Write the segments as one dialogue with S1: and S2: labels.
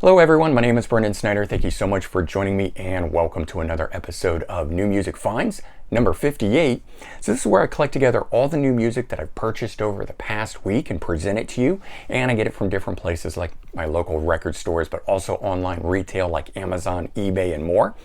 S1: Hello everyone, my name is Brendan Snyder. Thank you so much for joining me and welcome to another episode of New Music Finds, number 58. So this is where I collect together all the new music that I've purchased over the past week and present it to you. And I get it from different places like my local record stores, but also online retail like Amazon, eBay, and more.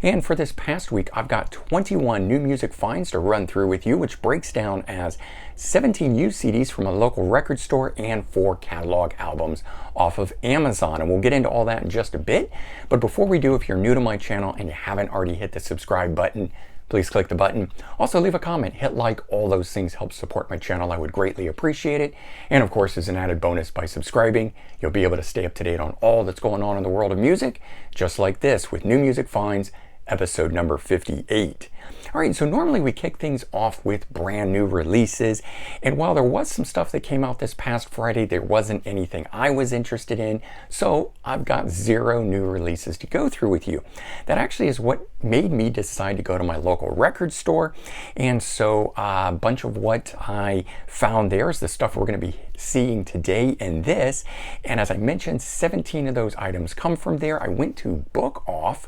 S1: And for this past week, I've got 21 new music finds to run through with you, which breaks down as 17 used CDs from a local record store and 4 catalog albums off of Amazon. And we'll get into all that in just a bit. But before we do, if you're new to my channel and you haven't already hit the subscribe button, please click the button. Also leave a comment, hit like, all those things help support my channel. I would greatly appreciate it. And of course, as an added bonus, by subscribing, you'll be able to stay up to date on all that's going on in the world of music, just like this with New Music Finds, episode number 58. All right, so normally we kick things off with brand new releases. And while there was some stuff that came out this past Friday, there wasn't anything I was interested in. So I've got 0 new releases to go through with you. That actually is what made me decide to go to my local record store. And so a bunch of what I found there is the stuff we're going to be seeing today in this. And as I mentioned, 17 of those items come from there. I went to Bookoff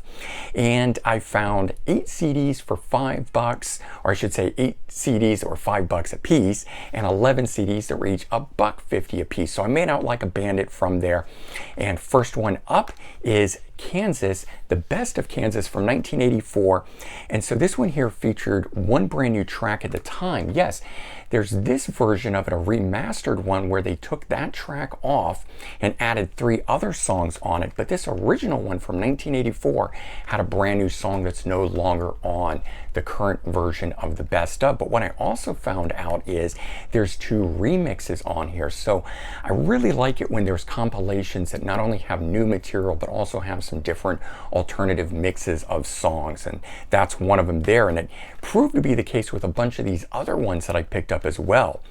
S1: and I found 8 CDs for $5, or I should say 8 CDs that were $5 a piece, and 11 CDs that were each $1.50 a piece. So I made out like a bandit from there. And first one up is Kansas, the best of Kansas from 1984. And so this one here featured one brand new track at the time. Yes, there's this version of it, a remastered one where they took that track off and added 3 other songs on it. But this original one from 1984 had a brand new song that's no longer on the current version of the best of. But what I also found out is there's 2 remixes on here. So I really like it when there's compilations that not only have new material but also have some different alternative mixes of songs, and that's one of them there. And it proved to be the case with a bunch of these other ones that I picked up as well.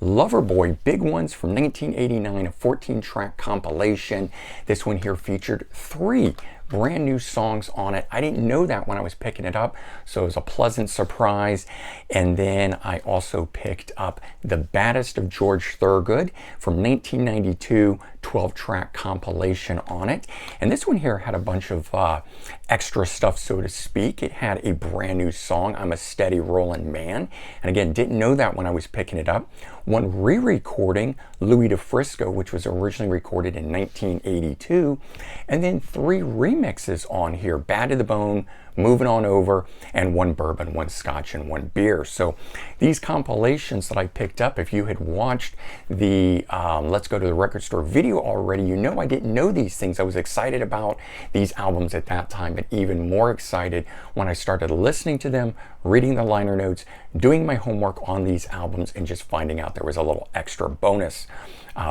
S1: Loverboy, Big Ones from 1989, a 14-track compilation. This one here featured 3 brand new songs on it. I didn't know that when I was picking it up, so it was a pleasant surprise. And then I also picked up The Baddest of George Thorogood from 1992, 12-track compilation on it. And this one here had a bunch of extra stuff, so to speak. It had a brand new song, I'm a Steady Rollin' Man. And again, didn't know that when I was picking it up. One re-recording, Louis DeFrisco, which was originally recorded in 1982. And then 3 remixes on here, Bad to the Bone, Moving On Over, and 1 bourbon, 1 scotch, and 1 beer. So these compilations that I picked up, if you had watched the Let's Go to the Record Store video already, you know I didn't know these things. I was excited about these albums at that time, but even more excited when I started listening to them, reading the liner notes, doing my homework on these albums, and just finding out there was a little extra bonus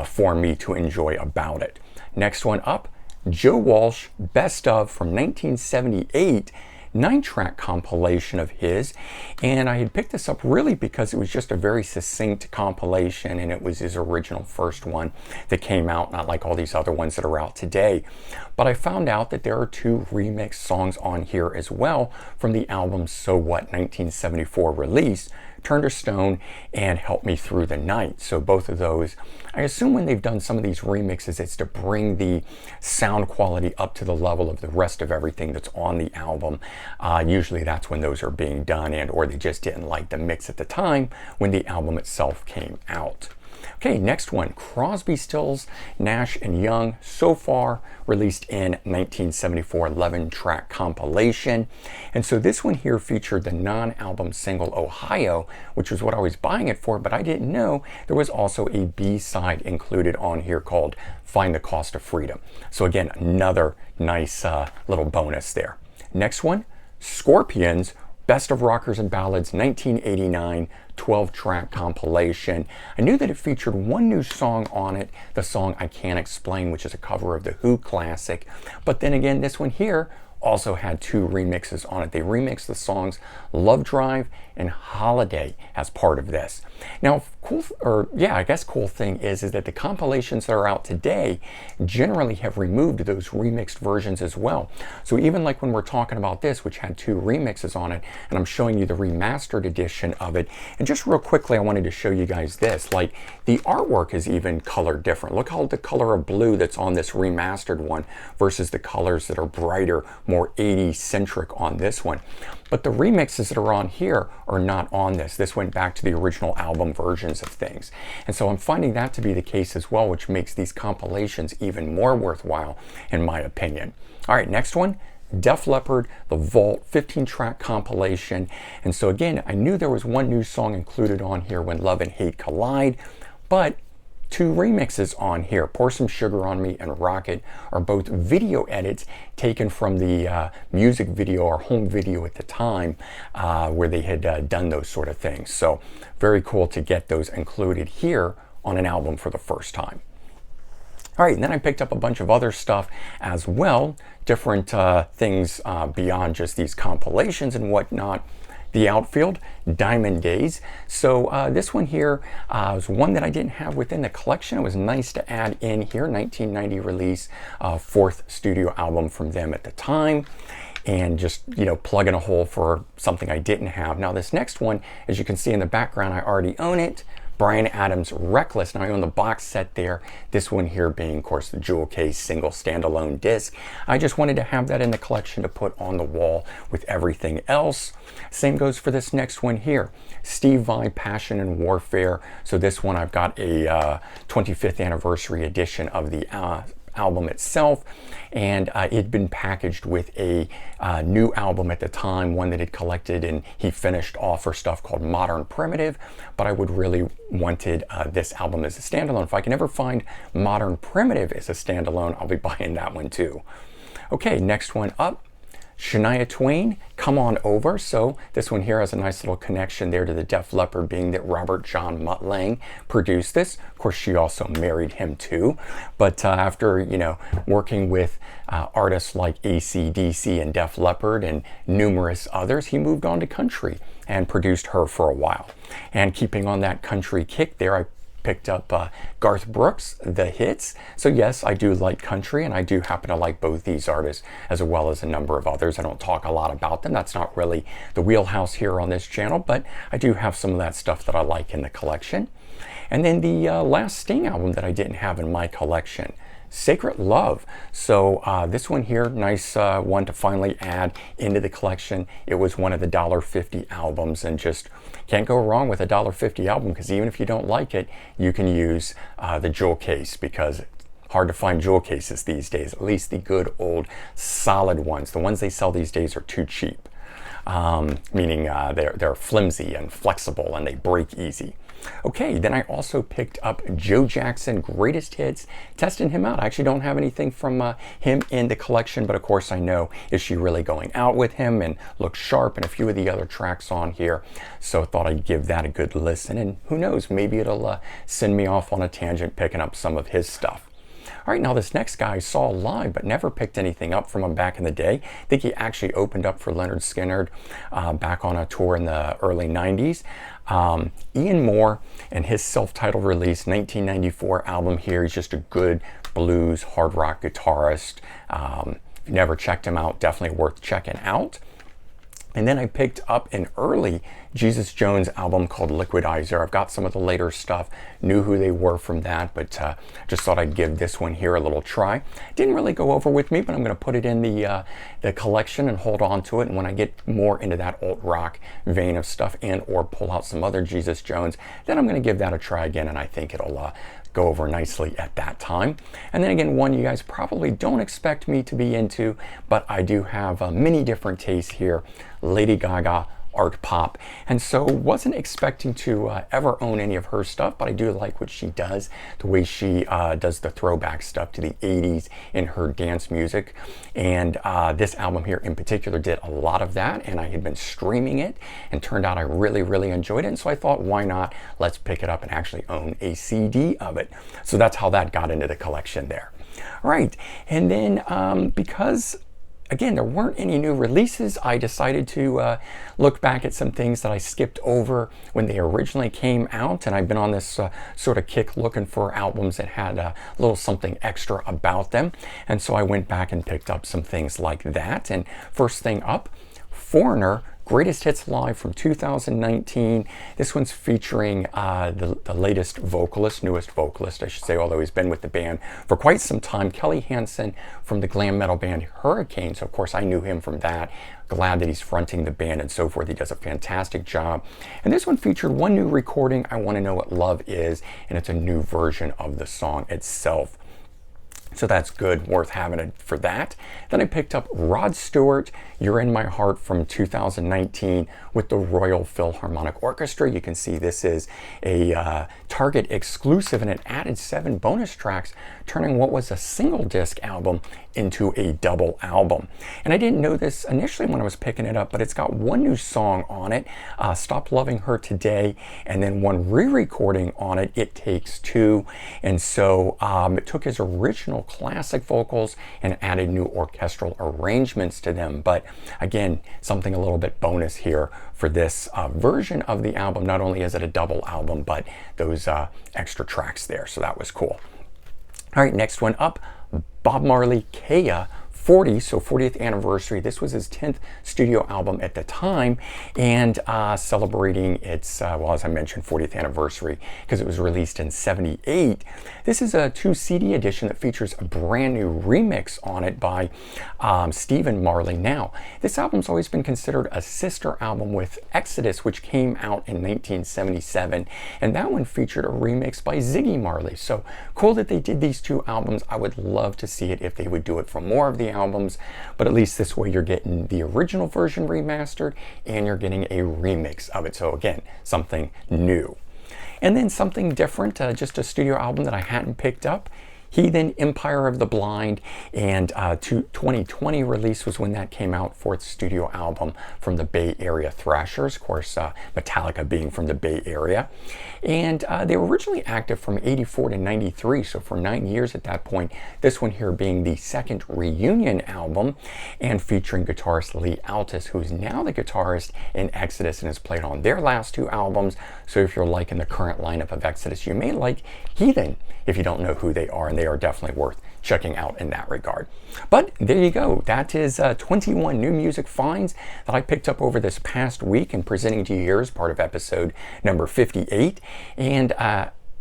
S1: for me to enjoy about it. Next one up, Joe Walsh, Best Of from 1978, 9-track compilation of his. And I had picked this up really because it was just a very succinct compilation, and it was his original first one that came out, not like all these other ones that are out today. But I found out that there are 2 remix songs on here as well from the album So What 1974 release, Turned to Stone and Help Me Through the Night. So both of those, I assume when they've done some of these remixes, it's to bring the sound quality up to the level of the rest of everything that's on the album. Usually that's when those are being done, and or they just didn't like the mix at the time when the album itself came out. Okay, next one, Crosby, Stills, Nash & Young, So Far, released in 1974, 11-track compilation. And so this one here featured the non-album single Ohio, which was what I was buying it for, but I didn't know there was also a B-side included on here called Find the Cost of Freedom. So again, another nice little bonus there. Next one, Scorpions, Best of Rockers and Ballads 1989, 12-track compilation. I knew that it featured 1 new song on it, the song I Can't Explain, which is a cover of the Who classic. But then again, this one here also had 2 remixes on it. They remixed the songs Love Drive and Holiday as part of this. Now, cool thing is that the compilations that are out today generally have removed those remixed versions as well. So even like when we're talking about this, which had 2 remixes on it, and I'm showing you the remastered edition of it. And just real quickly, I wanted to show you guys this. Like, the artwork is even colored different. Look how the color of blue that's on this remastered one versus the colors that are brighter, more 80s centric on this one. But the remixes that are on here are not on this. This went back to the original album versions of things. And so I'm finding that to be the case as well, which makes these compilations even more worthwhile, in my opinion. All right, next one. Def Leppard, The Vault, 15-track compilation. And so again, I knew there was one new song included on here, When Love and Hate Collide, but 2 remixes on here. Pour Some Sugar on Me and Rocket are both video edits taken from the music video or home video at the time where they had done those sort of things. So very cool to get those included here on an album for the first time. All right, and then I picked up a bunch of other stuff as well, different things beyond just these compilations and whatnot. The Outfield, Diamond Days. So this one here was one that I didn't have within the collection. It was nice to add in here, 1990 release, 4th studio album from them at the time. And just, you know, plugging a hole for something I didn't have. Now this next one, as you can see in the background, I already own it. Bryan Adams' Reckless. Now I own the box set there. This one here being, of course, the jewel case single standalone disc. I just wanted to have that in the collection to put on the wall with everything else. Same goes for this next one here. Steve Vai, Passion and Warfare. So this one I've got a 25th anniversary edition of the album itself, and it'd been packaged with a new album at the time, one that had collected and he finished off for stuff called Modern Primitive, but I would really wanted this album as a standalone. If I can ever find Modern Primitive as a standalone, I'll be buying that one too. Okay, next one up. Shania Twain, Come On Over. So this one here has a nice little connection there to the Def Leppard, being that Robert John Mutt Lange produced this. Of course, she also married him too. But after, you know, working with artists like AC/DC and Def Leppard and numerous others, he moved on to country and produced her for a while. And keeping on that country kick there, I picked up Garth Brooks, The Hits. So yes, I do like country, and I do happen to like both these artists as well as a number of others. I don't talk a lot about them. That's not really the wheelhouse here on this channel, but I do have some of that stuff that I like in the collection. And then the last Sting album that I didn't have in my collection, Sacred Love. So this one here, nice one to finally add into the collection. It was one of the $1.50 albums, and just can't go wrong with a $1.50 album, because even if you don't like it, you can use the jewel case, because it's hard to find jewel cases these days, at least the good old solid ones. The ones they sell these days are too cheap, meaning they're flimsy and flexible and they break easy. Okay, then I also picked up Joe Jackson Greatest Hits, testing him out. I actually don't have anything from him in the collection, but of course I know Is She Really Going Out With Him and Look Sharp and a few of the other tracks on here. So I thought I'd give that a good listen, and who knows, maybe it'll send me off on a tangent picking up some of his stuff. All right, now this next guy I saw live but never picked anything up from him back in the day. I think he actually opened up for Leonard Skinner back on a tour in the early 90s. Ian Moore and his self-titled release 1994 album here. He's just a good blues hard rock guitarist. If you never checked him out, definitely worth checking out. And then I picked up an early Jesus Jones album called Liquidizer. I've got some of the later stuff, knew who they were from that, but just thought I'd give this one here a little try. Didn't really go over with me, but I'm going to put it in the collection and hold on to it. And when I get more into that alt rock vein of stuff and or pull out some other Jesus Jones, then I'm going to give that a try again, and I think it'll go over nicely at that time. And then again, one you guys probably don't expect me to be into, but I do have many different tastes here. Lady Gaga, art pop, and so wasn't expecting to ever own any of her stuff, but I do like what she does, the way she does the throwback stuff to the 80s in her dance music. And this album here in particular did a lot of that, and I had been streaming it, and turned out I really enjoyed it. And so I thought, why not, let's pick it up and actually own a CD of it. So that's how that got into the collection there. All right, and then because again, there weren't any new releases. I decided to look back at some things that I skipped over when they originally came out, and I've been on this sort of kick looking for albums that had a little something extra about them, and so I went back and picked up some things like that. And first thing up, Foreigner, Greatest Hits Live from 2019. This one's featuring the latest vocalist, newest vocalist, I should say, although he's been with the band for quite some time, Kelly Hansen from the glam metal band Hurricane. So, of course, I knew him from that. Glad that he's fronting the band and so forth. He does a fantastic job. And this one featured one new recording, I Want to Know What Love Is, and it's a new version of the song itself. So that's good, worth having it for that. Then I picked up Rod Stewart, You're in My Heart from 2019 with the Royal Philharmonic Orchestra. You can see this is a Target exclusive, and it added 7 bonus tracks, turning what was a single disc album into a double album. And I didn't know this initially when I was picking it up, but it's got one new song on it, Stop Loving Her Today, and then one re-recording on it, It Takes Two. And so it took his original classic vocals and added new orchestral arrangements to them. But again, something a little bit bonus here for this version of the album. Not only is it a double album, but those extra tracks there. So that was cool. All right, next one up, Bob Marley, Kea, 40, so 40th anniversary. This was his 10th studio album at the time, and celebrating its, well, as I mentioned, 40th anniversary because it was released in 78. This is a 2 CD edition that features a brand new remix on it by Stephen Marley. Now, this album's always been considered a sister album with Exodus, which came out in 1977, and that one featured a remix by Ziggy Marley. So cool that they did these 2 albums. I would love to see it if they would do it for more of the albums, but at least this way you're getting the original version remastered and you're getting a remix of it. So again, something new. And then something different, just a studio album that I hadn't picked up, Heathen, Empire of the Blind, and 2020 release was when that came out, 4th studio album from the Bay Area Thrashers, of course Metallica being from the Bay Area. And they were originally active from 84 to 93, so for 9 years at that point. This one here being the 2nd reunion album and featuring guitarist Lee Altus, who's now the guitarist in Exodus and has played on their last 2 albums. So if you're liking the current lineup of Exodus, you may like Heathen if you don't know who they are, and they are definitely worth checking out in that regard. But there you go. That is 21 new music finds that I picked up over this past week and presenting to you here as part of episode number 58. And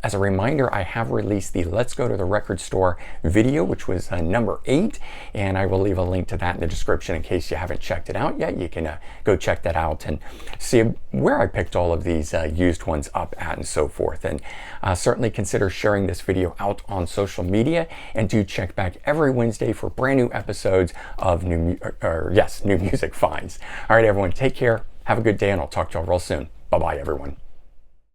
S1: as a reminder, I have released the Let's Go to the Record Store video, which was number 8, and I will leave a link to that in the description in case you haven't checked it out yet. You can go check that out and see where I picked all of these used ones up at and so forth. And certainly consider sharing this video out on social media, and do check back every Wednesday for brand new episodes of new music finds. All right, everyone, take care, have a good day, and I'll talk to y'all real soon. Bye-bye, everyone.